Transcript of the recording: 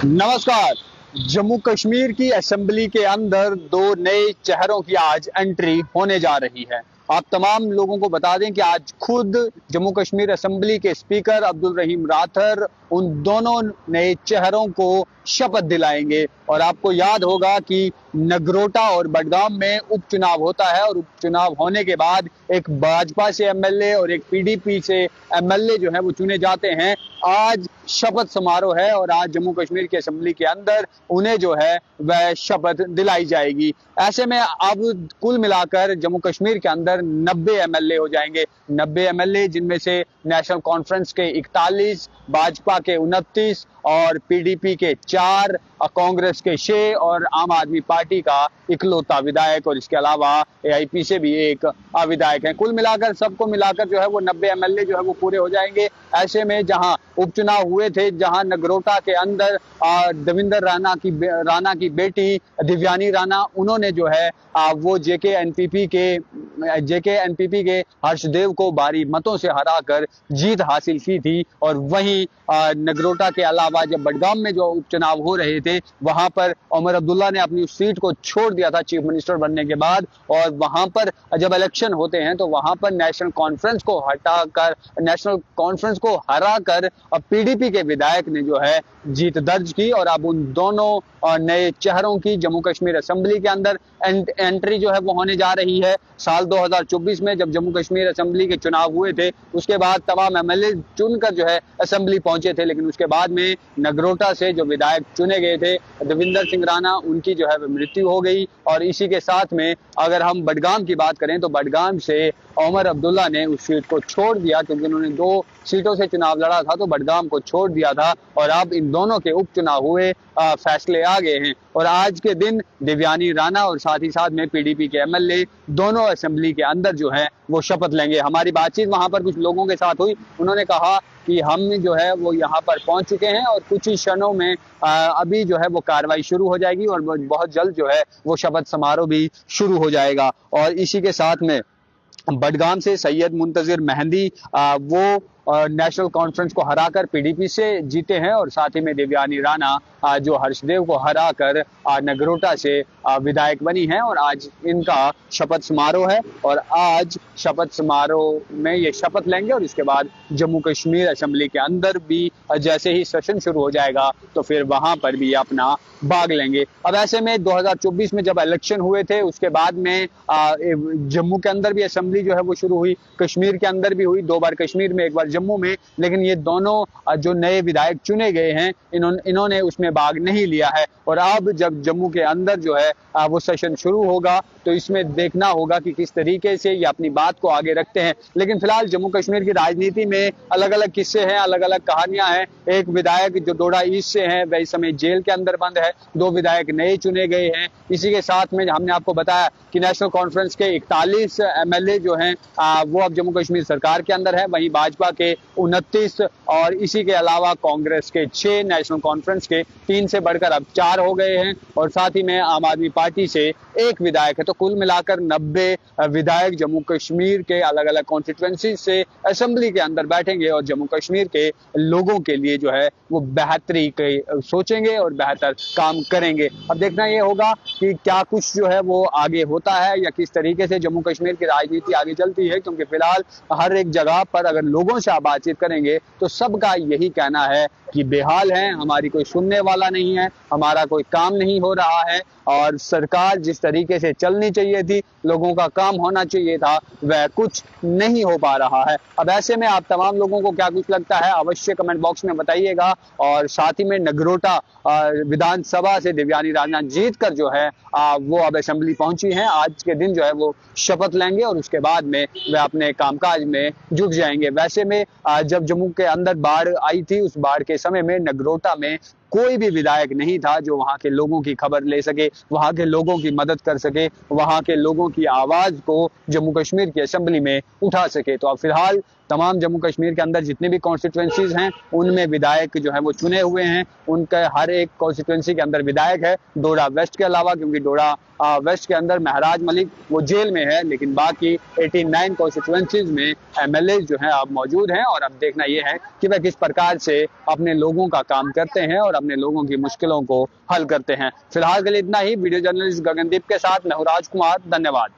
नमस्कार। जम्मू कश्मीर की असेंबली के अंदर दो नए चेहरों की आज एंट्री होने जा रही है। आप तमाम लोगों को बता दें कि आज खुद जम्मू कश्मीर असेंबली के स्पीकर अब्दुल रहीम राठर उन दोनों नए चेहरों को शपथ दिलाएंगे। और आपको याद होगा कि नगरोटा और बडगाम में उपचुनाव होता है और उपचुनाव होने के बाद एक भाजपा से एमएलए और एक पीडीपी से एमएलए जो है वो चुने जाते हैं। आज शपथ समारोह है और आज जम्मू कश्मीर की असेंबली के अंदर उन्हें जो है वह शपथ दिलाई जाएगी। ऐसे में अब कुल मिलाकर जम्मू कश्मीर के अंदर 90 एमएलए हो जाएंगे। 90 एमएलए जिनमें से नेशनल कॉन्फ्रेंस के 41, भाजपा के 29 और पीडीपी के 4, कांग्रेस के 6 और आम आदमी पार्टी का इकलौता विधायक, और इसके अलावा एआईपी से भी एक विधायक है। कुल मिलाकर सबको मिलाकर जो है वो 90 एमएलए जो है वो पूरे हो जाएंगे। ऐसे में जहां उपचुनाव हुए थे, जहां नगरोटा के अंदर देवेंद्र राणा की बेटी दिव्यानी राणा, उन्होंने जो है वो जेके एनपीपी के हर्षदेव को भारी मतों से हराकर जीत हासिल की थी। और वहीं नगरोटा के अलावा जब बडगाम में जो उपचुनाव हो रहे थे वहां पर उमर अब्दुल्ला ने अपनी उस सीट को छोड़ दिया था चीफ मिनिस्टर बनने के बाद। और वहां पर जब इलेक्शन होते हैं तो वहां पर नेशनल कॉन्फ्रेंस को हराकर पीडीपी के विधायक ने जो है जीत दर्ज की। और अब उन दोनों नए चेहरों की जम्मू कश्मीर असेंबली के अंदर एंट्री जो है वो होने जा रही है। साल 2024 में जब जम्मू कश्मीर असेंबली के चुनाव हुए थे उसके बाद तमाम एमएलए चुनकर जो है असेंबली पहुंचे थे, लेकिन उसके बाद में नगरोटा से जो विधायक चुने गए थे देवेंद्र सिंह राणा, उनकी जो है मृत्यु हो गई। और इसी के साथ में अगर हम बडगाम की बात करें तो बडगाम से उमर अब्दुल्ला ने उस सीट को छोड़ दिया, क्योंकि उन्होंने 2 सीटों से चुनाव लड़ा था तो बडगाम को छोड़ दिया था। और अब इन दोनों के उपचुनाव हुए, फैसले आ गए हैं। और आज के दिन दिव्यानी राणा और साथ ही साथ में पीडीपी के एमएलए दोनों असेंबली के अंदर जो है वो शपथ लेंगे। हमारी बातचीत वहां पर कुछ लोगों के साथ हुई, उन्होंने कहा कि हम जो है वो यहाँ पर पहुंच चुके हैं और कुछ ही क्षणों में अभी जो है वो कार्रवाई शुरू हो जाएगी और बहुत जल्द जो है वो शपथ समारोह भी शुरू हो जाएगा। और इसी के साथ में बडगाम से सैयद मुंतजिर मेहंदी वो नेशनल कॉन्फ्रेंस को हराकर पीडीपी से जीते हैं। और साथ ही में दिव्यानी राणा जो हर्षदेव को हराकर नगरोटा से विधायक बनी हैं। और आज इनका शपथ समारोह है और आज शपथ समारोह में ये शपथ लेंगे और इसके बाद जम्मू कश्मीर असेंबली के अंदर भी जैसे ही सेशन शुरू हो जाएगा तो फिर वहां पर भी अपना भाग लेंगे। अब ऐसे में 2024 में जब इलेक्शन हुए थे उसके बाद में जम्मू के अंदर भी असेंबली जो है वो शुरू हुई, कश्मीर के अंदर भी हुई, 2 बार कश्मीर में, 1 बार जम्मू में। लेकिन ये दोनों जो नए विधायक चुने गए हैं इन्होंने उसमें भाग नहीं लिया है। और अब जब जम्मू के अंदर जो है वो सेशन शुरू होगा तो इसमें देखना होगा कि किस तरीके से ये अपनी बात को आगे रखते हैं। लेकिन फिलहाल जम्मू कश्मीर की राजनीति में अलग अलग किस्से हैं, अलग अलग कहानियां हैं। एक विधायक जो डोडा ईस्ट से हैं वह इस समय जेल के अंदर बंद है, 2 विधायक नए चुने गए हैं। इसी के साथ में हमने आपको बताया कि नेशनल कॉन्फ्रेंस के 41 एमएलए जो हैं वो अब जम्मू कश्मीर सरकार के अंदर है, वहीं भाजपा के 29 और इसी के अलावा कांग्रेस के 6, नेशनल कॉन्फ्रेंस के 3 से बढ़कर अब 4 हो गए हैं। और साथ ही में आम आदमी पार्टी से 1 विधायक है। तो कुल मिलाकर 90 विधायक जम्मू कश्मीर के अलग अलग कॉन्स्टिट्यूएंसी से असेंबली के अंदर बैठेंगे और जम्मू कश्मीर के लोगों के लिए जो है वो बेहतरी सोचेंगे और बेहतर काम करेंगे। अब देखना ये होगा कि क्या कुछ जो है वो आगे होता है या किस तरीके से जम्मू कश्मीर की राजनीति आगे चलती है, क्योंकि फिलहाल हर एक जगह पर अगर लोगों से आप बातचीत करेंगे तो सबका यही कहना है कि बेहाल है, हमारी कोई सुनने वाला नहीं है, हमारा कोई काम नहीं हो रहा है। और सरकार जिस तरीके से चलनी चाहिए थी, लोगों का काम होना चाहिए था, वह कुछ नहीं हो पा रहा है। अब ऐसे में आप तमाम लोगों को क्या कुछ लगता है अवश्य कमेंट बॉक्स में बताइएगा। और साथ ही में नगरोटा विधानसभा से दिव्यानी राणा जीत कर जो है वो अब असेंबली पहुंची हैं। आज के दिन जो है वो शपथ लेंगे और उसके बाद में वे अपने कामकाज में जुट जाएंगे। वैसे में जब जम्मू के अंदर बाढ़ आई थी उस बाढ़ के समय में नगरोटा में कोई भी विधायक नहीं था जो वहां के लोगों की खबर ले सके, वहां के लोगों की मदद कर सके, वहां के लोगों की आवाज को जम्मू कश्मीर की असेंबली में उठा सके। तो अब फिलहाल तमाम जम्मू कश्मीर के अंदर जितने भी कॉन्स्टिट्यूएंसीज हैं उनमें विधायक जो है वो चुने हुए हैं। उनके हर एक कॉन्स्टिट्यूएंसी के अंदर विधायक है, डोडा वेस्ट के अलावा, क्योंकि डोडा वेस्ट के अंदर महराज मलिक वो जेल में है, लेकिन बाकी 89 कॉन्स्टिट्यूएंसीज में एमएलए जो है अब मौजूद हैं। और अब देखना यह है कि वह किस प्रकार से अपने लोगों का काम करते हैं और अपने लोगों की मुश्किलों को हल करते हैं। फिलहाल के लिए इतना ही। वीडियो जर्नलिस्ट गगनदीप के साथ मैं हूं राजकुमार। धन्यवाद।